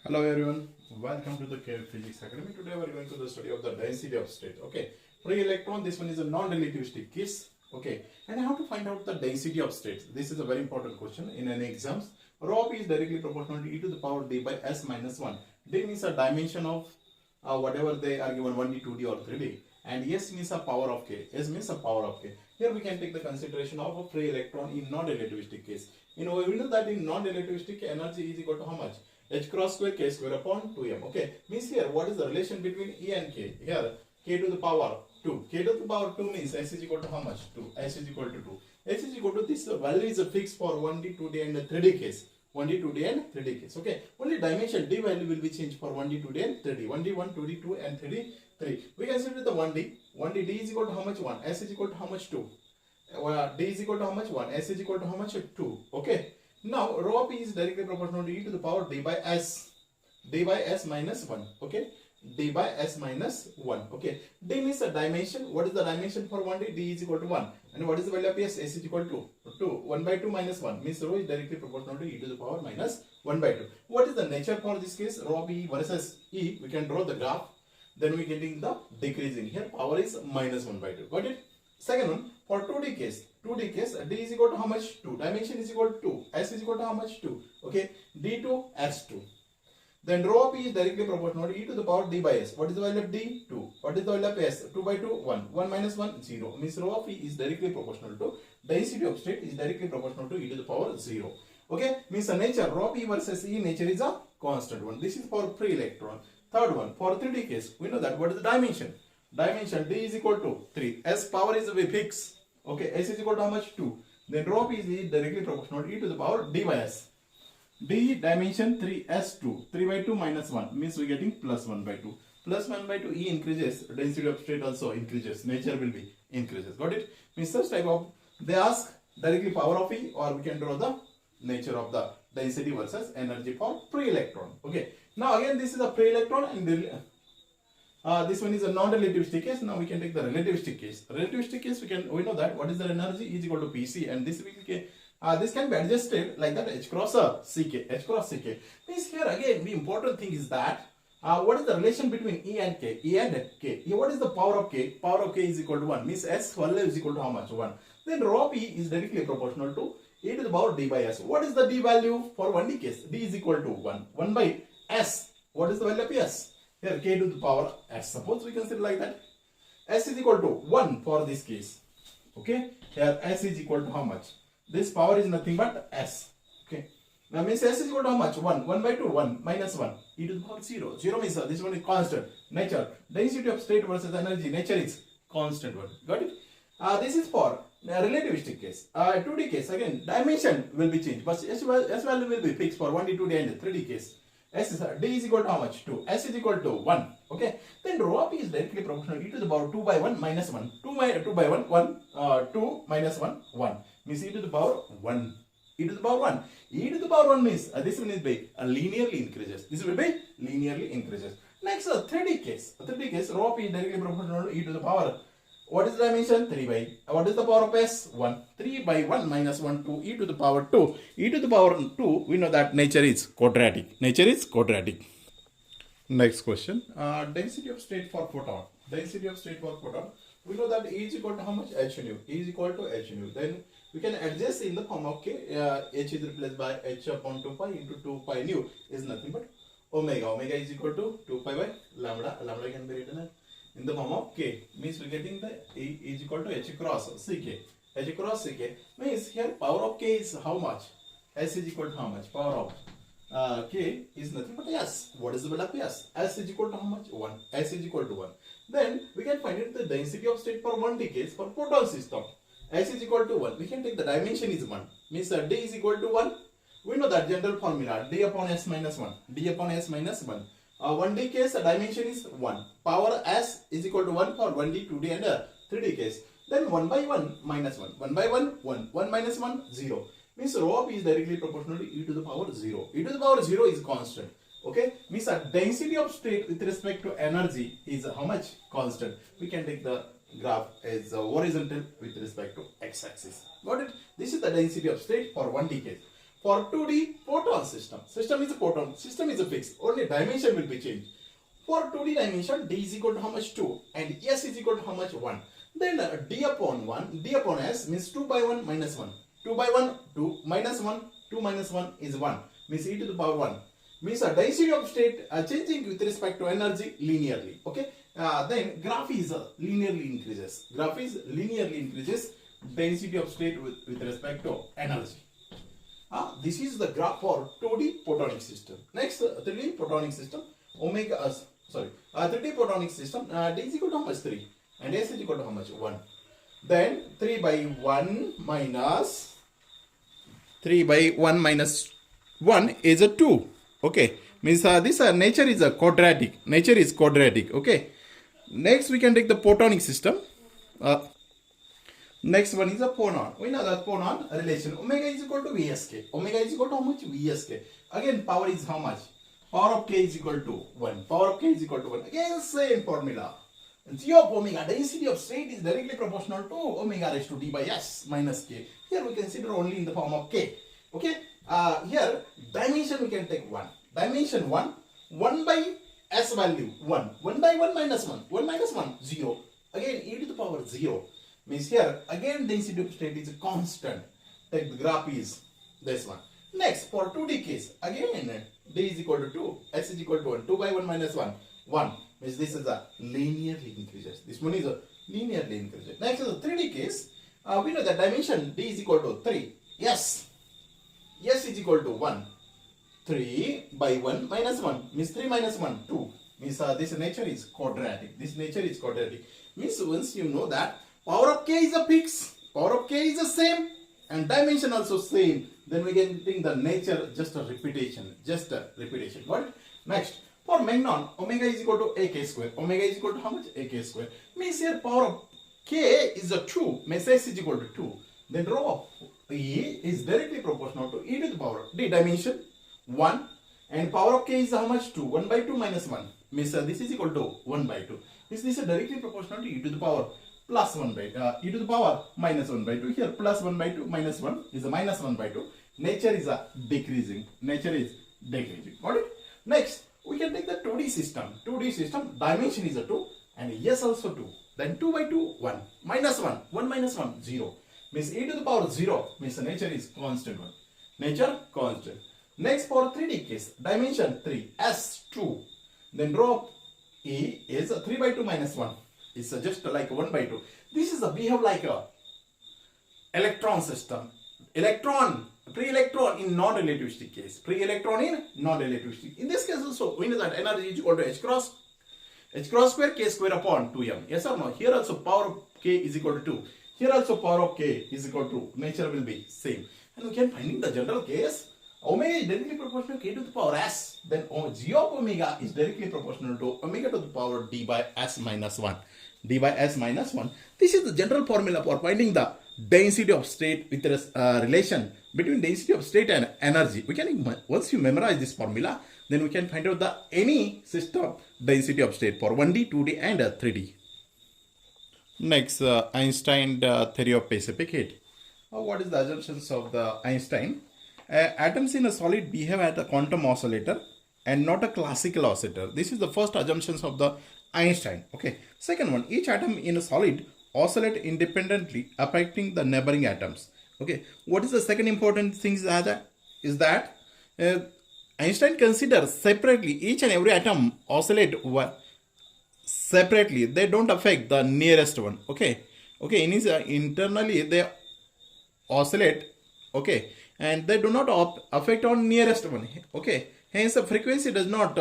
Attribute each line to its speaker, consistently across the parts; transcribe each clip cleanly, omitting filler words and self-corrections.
Speaker 1: Hello everyone, welcome to the Physics Academy. Today we are going to the study of the density of state. Okay, free electron, this one is a non-relativistic case. Okay, and how to find out the density of states? This is a very important question in any exams. Rho p is directly proportional to e to the power d by s minus 1. D means a dimension of whatever they are given 1d, 2d or 3d, and s means a power of k. S means a power of k. Here we can take the consideration of a free electron in non-relativistic case. We know that in non-relativistic energy is equal to how much? H cross square k square upon 2m. Okay, means here what is the relation between E and k? Here k to the power 2. K to the power 2 means s is equal to how much? 2. S is equal to 2. S is equal to this value is fixed for 1d, 2d and 3d case. 1d, 2d and 3d case. Okay, only dimension d value will be changed for 1d, 2d and 3d. 1d 1, 2d 2 and 3d 3. We consider the 1d. 1d d is equal to how much? 1. S is equal to how much? 2. D is equal to how much? 1. S is equal to how much? 2. Okay. Now, rho p is directly proportional to e to the power d by s minus 1. Okay, d by s minus 1. Okay, d means a dimension. What is the dimension for 1d? D is equal to 1. And what is the value of s? S is equal to 2. 1 by 2 minus 1 means rho is directly proportional to e to the power minus 1 by 2. What is the nature for this case? Rho p versus e. We can draw the graph. Then we getting the decreasing. Here power is minus 1 by 2. Got it? Second one, for 2D case, d is equal to how much? 2. Dimension is equal to 2. S is equal to how much? 2. Okay, d to s2. Then rho p is directly proportional to e to the power d by s. What is the value of d? 2. What is the value of s? 2 by 2, 1. 1 minus 1, 0. Means rho p is directly proportional to density of state is directly proportional to e to the power 0. Okay, means the nature rho p versus e nature is a constant one. This is for free electron. Third one, for 3D case, we know that what is the dimension? Dimension d is equal to 3. S power is fixed. Okay, s is equal to how much? 2. Then rho p is directly proportional to e to the power d by s. D dimension 3 s2. 3 by 2 minus 1 means we are getting plus 1 by 2. Plus 1 by 2 e increases. Density of state also increases. Nature will be increases. Got it? Means such type of they ask directly power of e, or we can draw the nature of the density versus energy for free electron. Okay. Now again this is a free electron and this one is a non-relativistic case. Now we can take the relativistic case. Relativistic case, we know that what is the energy is equal to Pc, and this can be adjusted like that h cross ck. H cross ck means here again the important thing is that what is the relation between E and K? E and K. What is the power of K? Power of K is equal to 1. Means S value is equal to how much? 1. Then rho p is directly proportional to e to the power d by s. What is the d value for 1d case? D is equal to 1. 1 by s. What is the value of s? Here k to the power s. Suppose we consider like that. S is equal to 1 for this case. Okay. Here s is equal to how much? This power is nothing but s. Okay. Now means s is equal to how much? 1. 1 by 2. 1 minus 1. E to the power 0. 0 means this one is constant. Nature. Density of state versus energy. Nature is constant one. Got it? This is for relativistic case. 2D case again. Dimension will be changed. But s value will be fixed for 1D, 2D and 3D case. D is equal to how much? 2. S is equal to 1. Okay. Then rho p is directly proportional to e to the power 2 by 1 minus 1. 2 by 1, 2 minus 1, 1. Means e to the power 1. E to the power 1. E to the power 1 means this one is big. Linearly increases. This will be linearly increases. Next, 3D case. 3D case, rho p is directly proportional to e to the power. What is the dimension? 3 by. What is the power of s? 1. 3 by 1 minus 1 to e to the power 2. E to the power 2, we know that nature is quadratic. Nature is quadratic. Next question. Density of state for photon. Density of state for photon. We know that E is equal to how much? H nu. E is equal to H nu. Then we can adjust in the form of K. H is replaced by H upon 2 pi into 2 pi nu is nothing but omega. Omega is equal to 2 pi by lambda. Lambda can be written as in the form of K. Means we are getting the E is equal to H cross Ck. H cross Ck means here power of K is how much? S is equal to how much? Power of K is nothing but S. What is the value of S? S is equal to how much? 1. S is equal to 1. Then we can find it the density of state for 1D case for proton system. S is equal to 1. We can take the dimension is 1. Means D is equal to 1. We know that general formula D upon S minus 1. D upon S minus 1. 1D case the dimension is 1. Power S is equal to 1 for 1D, 2D and 3D case. Then 1 by 1 minus 1. 1 by 1, 1. 1 minus 1, 0. Means rho p is directly proportional to e to the power 0. E to the power 0 is constant. Okay. Means the density of state with respect to energy is how much? Constant. We can take the graph as horizontal with respect to x-axis. Got it? This is the density of state for 1D case. For 2D proton system, system is a proton, system is a fixed, only dimension will be changed. For 2D dimension, d is equal to how much? 2, and s is equal to how much? 1. Then d upon 1, d upon s means 2 by 1 minus 1. 2 by 1, 2 minus 1, 2 minus 1 is 1, means e to the power 1. Means a density of state changing with respect to energy linearly. Okay. Then graph is linearly increases. Graph is linearly increases density of state with respect to energy. This is the graph for 2D protonic system. Next, 3D protonic system. 3D protonic system. D is equal to how much? 3, and S is equal to how much? 1. Then 3 by 1 minus 1 is a 2. Okay, means this nature is a quadratic. Nature is quadratic. Okay. Next, we can take the protonic system. Next one is a phonon. We know that phonon relation. Omega is equal to Vsk. Omega is equal to how much? Vsk. Again, power is how much? Power of k is equal to 1. Power of k is equal to 1. Again, same formula. G of omega, density of state, is directly proportional to omega raised to d by s minus k. Here we consider only in the form of k. Okay. Here, dimension we can take 1. Dimension 1. 1 by s value 1. 1 by 1 minus 1. 1 minus 1, 0. Again, e to the power 0. Means here, again density of state is a constant. Take the graph is this one. Next, for 2D case, again d is equal to 2, s is equal to 1. 2 by 1 minus 1, 1. Means this is a linearly increases. This one is a linearly increases. Next is a 3D case. We know that dimension d is equal to 3. Yes. S is equal to 1. 3 by 1 minus 1 means 3 minus 1, 2. Means this nature is quadratic. This nature is quadratic. Means once you know that power of k is a fix, power of k is the same, and dimension also same, then we can think the nature just a repetition. Just a repetition. What? Next, for magnon, omega is equal to ak square. Omega is equal to how much? Ak square. Means here power of k is a 2. Means s is equal to 2. Then rho of e is directly proportional to e to the power d dimension 1, and power of k is how much? 2. 1 by 2 minus 1. Means this is equal to 1 by 2. Means this is directly proportional to e to the power plus 1 by e to the power minus 1 by 2. Here plus 1 by 2 minus 1 is a minus 1 by 2. Nature is a decreasing. Nature is decreasing. Got it? Next, we can take the 2D system. 2D system, dimension is a 2, and yes also 2. Then 2 by 2, 1. Minus 1. 1 minus 1, 0. Means e to the power 0. Means the nature is constant one. Nature constant. Next, for 3D case, dimension 3, S 2. Then rho of E is 3 by 2 minus 1. It's just like 1 by 2. This is a behave like a electron system. Electron, pre-electron in non-relativistic case. Pre-electron in non-relativistic. In this case also, we know that energy is equal to h cross square k square upon 2m. Yes or no? Here also power of k is equal to 2. Here also power of k is equal to, nature will be same. And we can find in the general case, omega is directly proportional to k to the power s. Then g of omega is directly proportional to omega to the power d by s minus 1. D by s minus 1. This is the general formula for finding the density of state with relation between density of state and energy. We can, once you memorize this formula, then we can find out the any system density of state for 1D, 2D and 3D. Next, Einstein theory of specific heat. What is the assumptions of the Einstein? Atoms in a solid behave as a quantum oscillator and not a classical oscillator. This is the first assumptions of the Einstein. Okay. Second one, each atom in a solid oscillate independently affecting the neighboring atoms. Okay. What is the second important thing is that Einstein considers separately each and every atom oscillate separately. They don't affect the nearest one. Okay. Okay. Internally they oscillate. Okay. And they do not affect on nearest one. Okay. Hence the frequency does not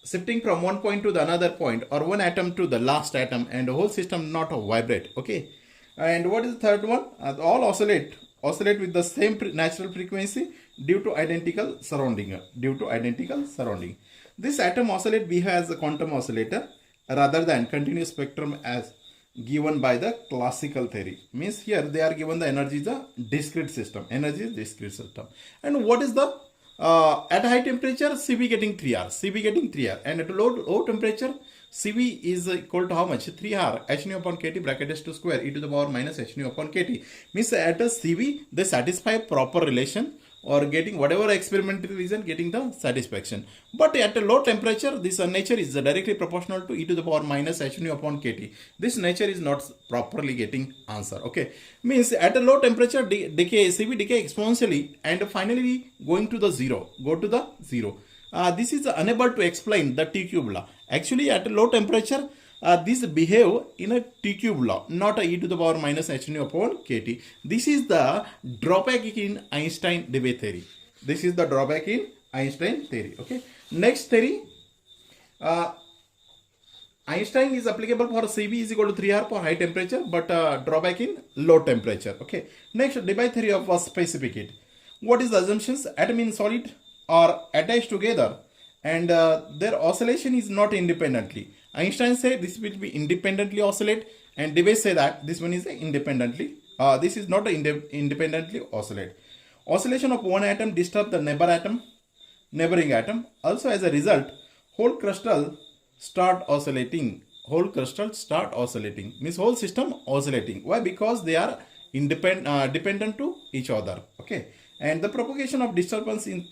Speaker 1: shifting from one point to the another point or one atom to the last atom, and the whole system not vibrate. Okay. And what is the third one? All oscillate with the same natural frequency due to identical surrounding. This atom oscillate behave as a quantum oscillator rather than continuous spectrum as given by the classical theory. Means here they are given the energy is a discrete system. Energy is discrete system. And what is the at high temperature, Cv getting 3R, and at low temperature, Cv is equal to how much? 3R, h nu upon kt bracket h2 square e to the power minus h nu upon kt. Means at a Cv, they satisfy proper relation or getting whatever experimental reason, getting the satisfaction. But at a low temperature, this nature is directly proportional to e to the power minus h nu upon kt. This nature is not properly getting answer. Okay, means at a low temperature, decay Cv decay exponentially and finally going to the zero. Go to the zero. This is unable to explain the T cube law. Actually, at a low temperature, this behave in a T cube law, not a e to the power minus h nu upon kt. This is the drawback in Einstein-Debye theory. This is the drawback in Einstein theory. Okay. Next theory, Einstein is applicable for Cv is equal to 3R for high temperature, but drawback in low temperature. Okay. Next, Debye theory of specific heat. What is the assumptions? Atom in solid are attached together and their oscillation is not independently. Einstein said this will be independently oscillate, and Debye say that this one is independently. This is not independently oscillate. Oscillation of one atom disturb the neighboring atom. Also, as a result, whole crystal start oscillating. Means whole system oscillating. Why? Because they are dependent to each other. Okay. And the propagation of disturbance in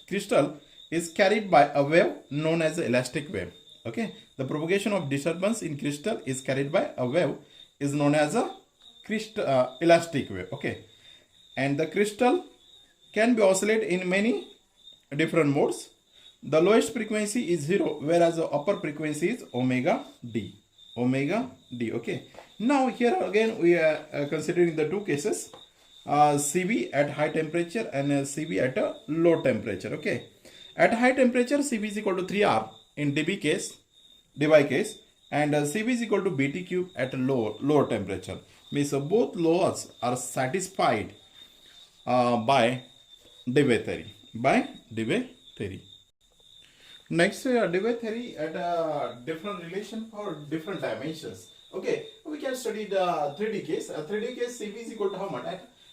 Speaker 1: crystal is carried by a wave known as the elastic wave. Okay, the propagation of disturbance in crystal is carried by a wave is known as a elastic wave. Okay, and the crystal can be oscillate in many different modes. The lowest frequency is 0, whereas the upper frequency is omega d. Okay, now here again we are considering the two cases. Cv at high temperature and Cv at a low temperature. Okay, at high temperature Cv is equal to 3R in Debye case, and Cv is equal to Bt cube at a lower temperature. Means both laws are satisfied by Debye theory. Next, Debye theory at a different relation for different dimensions. Okay, we can study the 3D case. 3D case Cv is equal to how much?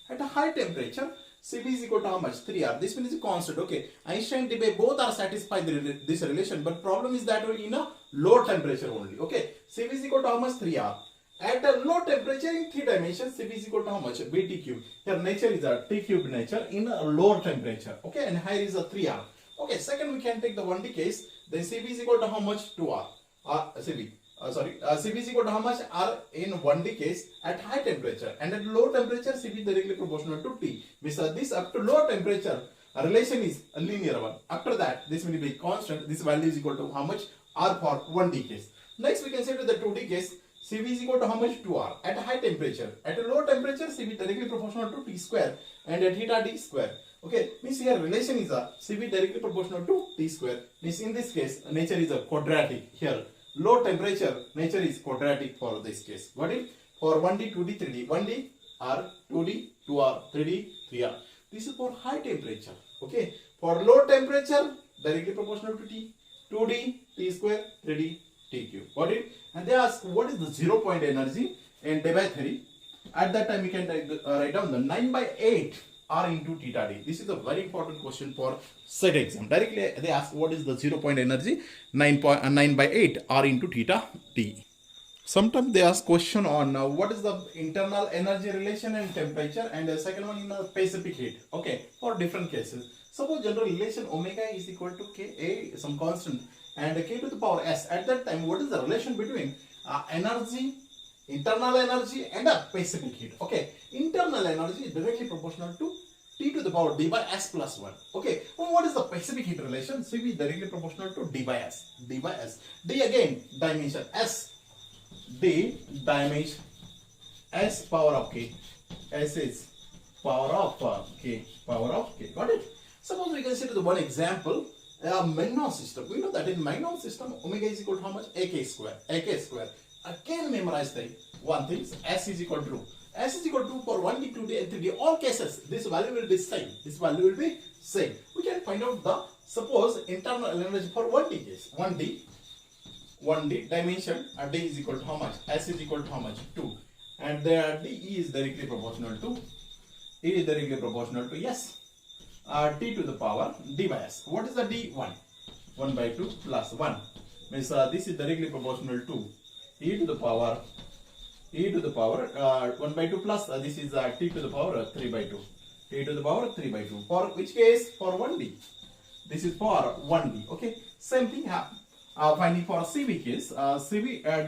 Speaker 1: At a high temperature, Cv is equal to how much? 3R. This one is a constant. Okay, Einstein Debye both are satisfied this relation, but problem is that in a low temperature only. Okay, Cv is equal to how much? 3R. At a low temperature in 3 dimensions, Cv is equal to how much? Bt cube. Here nature is a T cube nature in a lower temperature. Okay, and here is a 3R. Okay, second we can take the 1D case. Then Cv is equal to how much? 2R. Cv is equal to how much? R in 1D case at high temperature, and at low temperature Cv is directly proportional to T. Means this up to low temperature relation is a linear one. After that this will be constant. This value is equal to how much? R for 1D case. Next we can say to the 2D case, Cv is equal to how much? 2R at high temperature. At a low temperature Cv directly proportional to T square and at theta D square. Okay, means here relation is a Cv directly proportional to T square. Means in this case nature is a quadratic. Here low temperature nature is quadratic for this case. Got it? For 1D, 2D, 3D. 1D R, 2D, 2R, 3D, 3R. This is for high temperature. Okay. For low temperature directly proportional to T. 2D, T square, 3D, T cube. Got it? And they ask what is the 0 point energy in Debye theory. At that time we can write down the 9/8 R into theta D. This is a very important question for set exam. Directly they ask what is the 0 point energy? 9/8 R into theta D. Sometimes they ask question on what is the internal energy relation and temperature, and the second one in the specific heat. Okay, for different cases. Suppose general relation omega is equal to Ka, some constant, and K to the power S. At that time, what is the relation between energy, internal energy and specific heat? Okay, internal energy is directly proportional to T to the power D by S plus 1. Okay, well, what is the specific heat relation? Cv is directly proportional to D by S. D again, dimension S. D dimension S power of K. S is power of K. Got it? Suppose we consider the one example. Magnon system. We know that in Magnon system, omega is equal to how much? AK square. Again memorize the one thing. S is equal to 2. S is equal to for 1D, 2D and 3D. All cases, this value will be same. We can find out the, suppose, internal energy for 1D case. 1D dimension D is equal to how much? S is equal to how much? 2. And the D is directly proportional to yes. T to the power D by S. What is the D? 1. 1 by 2 plus 1. Means this is directly proportional to e to the power 1 by 2 plus this is T to the power 3 by 2. t to the power 3 by 2. For which case? For 1D. This is for 1D. Okay. Same thing finding for CB case.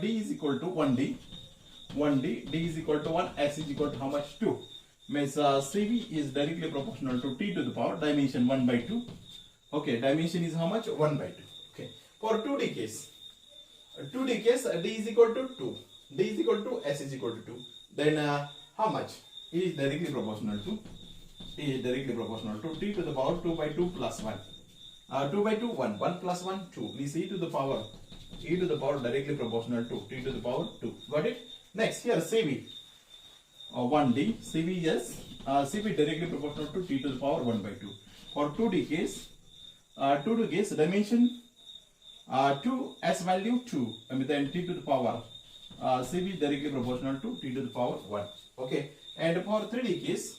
Speaker 1: D is equal to 1D. 1D, D is equal to 1, S is equal to how much? 2. Means CB is directly proportional to t to the power, dimension 1 by 2. Okay, dimension is how much? 1 by 2. Okay. For 2D case, D is equal to 2. D is equal to S is equal to 2. Then how much? E is directly proportional to t to the power 2 by 2 plus 1. 2 by 2, 1. 1 plus 1, 2. Means e to the power directly proportional to t to the power 2. Got it? Next, here CB. 1D. CB is CB directly proportional to t to the power 1 by 2. For 2D case, dimension 2, S value 2. And then t to the power CB directly proportional to t to the power 1. Okay. And for 3D case,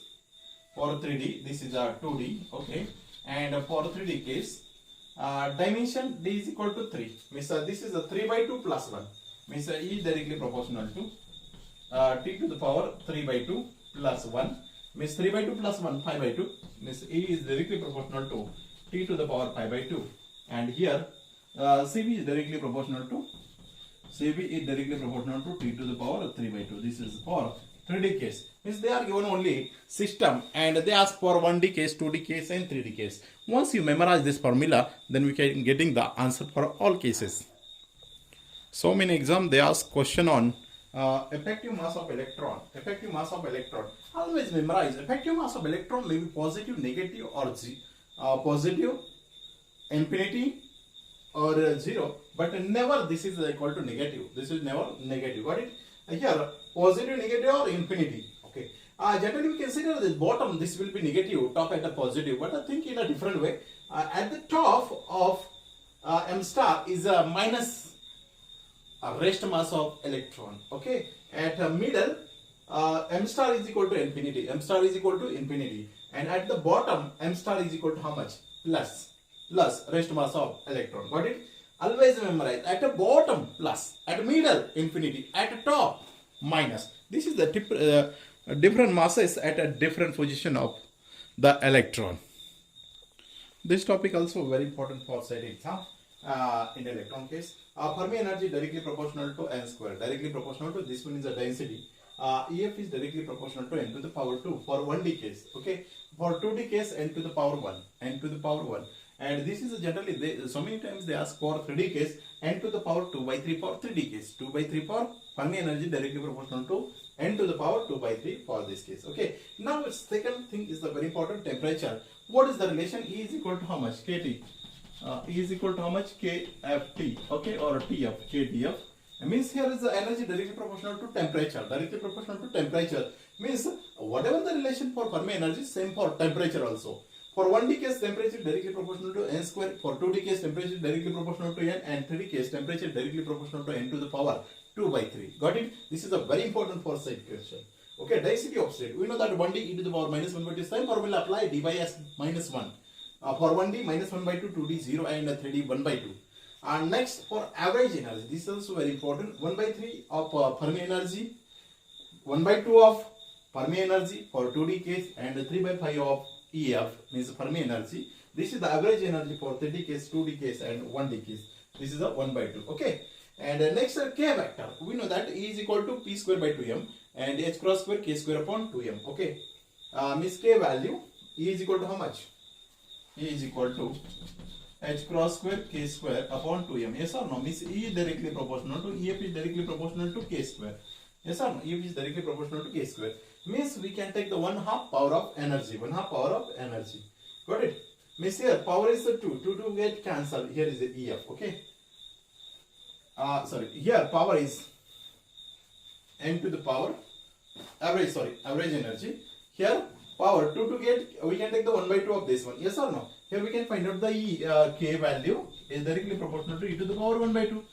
Speaker 1: this is 2D. Okay. And for 3D case, dimension D is equal to 3. Means this is a 3 by 2 plus 1. Means E directly proportional to t to the power 3 by 2 plus 1. Means 3 by 2 plus 1, 5 by 2. Means E is directly proportional to t to the power 5 by 2. And here CB is directly proportional to t to the power 3 by 2. This is for 3D case. Means they are given only system and they ask for 1D case, 2D case and 3D case. Once you memorize this formula, then we can getting the answer for all cases. So many exam they ask question on effective mass of electron. Always memorize. Effective mass of electron may be positive, negative or positive, infinity or 0, but never this is equal to negative. This is never negative. Got it? Here positive, negative or infinity. Okay. Generally we consider the bottom this will be negative, top at a positive, but I think in a different way. At the top of M star is a minus rest mass of electron. Okay. At middle M star is equal to infinity. And at the bottom M star is equal to how much? Plus rest mass of electron. Got it? Always memorize. At the bottom plus, at middle infinity, at the top minus. This is the different masses at a different position of the electron. This topic also very important for set exam in electron case. Fermi energy directly proportional to n square. Directly proportional to this one is the density. EF is directly proportional to n to the power 2 for 1D case. Okay. For 2D case n to the power 1. And this is generally so many times they ask for 3D case n to the power 2 by 3 for 3D case. 2 by 3 for Fermi energy directly proportional to n to the power 2 by 3 for this case. Okay. Now second thing is the very important temperature. What is the relation? E is equal to how much? KT. E is equal to how much? KFT. Okay. Or TF. KTF. Means here is the energy directly proportional to temperature. Means whatever the relation for Fermi energy, same for temperature also. For 1D case, temperature directly proportional to n square. For 2D case, temperature directly proportional to n. And 3D case, temperature directly proportional to n to the power 2 by 3. Got it? This is a very important for set question. Okay, density of state. We know that 1D e to the power minus 1 by 2. Same formula apply. D by s minus 1. For 1D minus 1 by 2, 2D 0 and 3D 1 by 2. And next for average energy. This is also very important. 1 by 3 of Fermi energy. 1 by 2 of Fermi energy for 2D case and 3 by 5 of EF means Fermi energy. This is the average energy for 3D case, 2D case and 1D case. This is a 1 by 2. Okay. And next K vector. We know that E is equal to P square by 2m and H cross square K square upon 2m. Okay. Means K value E is equal to how much? E is equal to H cross square K square upon 2m. Yes or no? Means E is directly proportional to EF is directly proportional to K square. Yes or no? EF is directly proportional to K square. Means we can take the 1/2 power of energy. 1/2 power of energy. Got it? Means here power is 2. 2 to get cancelled. Here is the EF. Okay. Here power is n to the power average energy. Here power 2 to get we can take the 1 by 2 of this one. Yes or no? Here we can find out the K value is directly proportional to e to the power 1 by 2.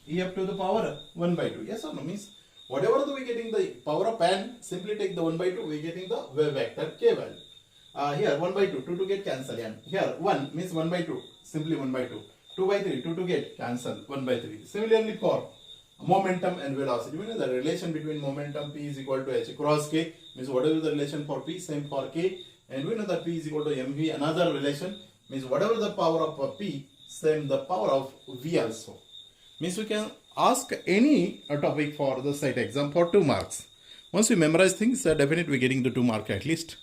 Speaker 1: EF to the power 1 by 2. Yes or no? Means whatever we are getting the power of n, simply take the 1 by 2, we are getting the wave vector K value. Here 1 by 2, 2 to get cancel n. Here 1 means 1 by 2, simply 1 by 2. 2 by 3, 2 to get cancel 1 by 3. Similarly for momentum and velocity, we know the relation between momentum P is equal to H cross K, means whatever the relation for P, same for K. And we know that P is equal to mv, another relation, means whatever the power of P, same the power of V also. Means we can ask any topic for the site exam for 2 marks. Once we memorize things, definitely we're getting the 2 marks at least.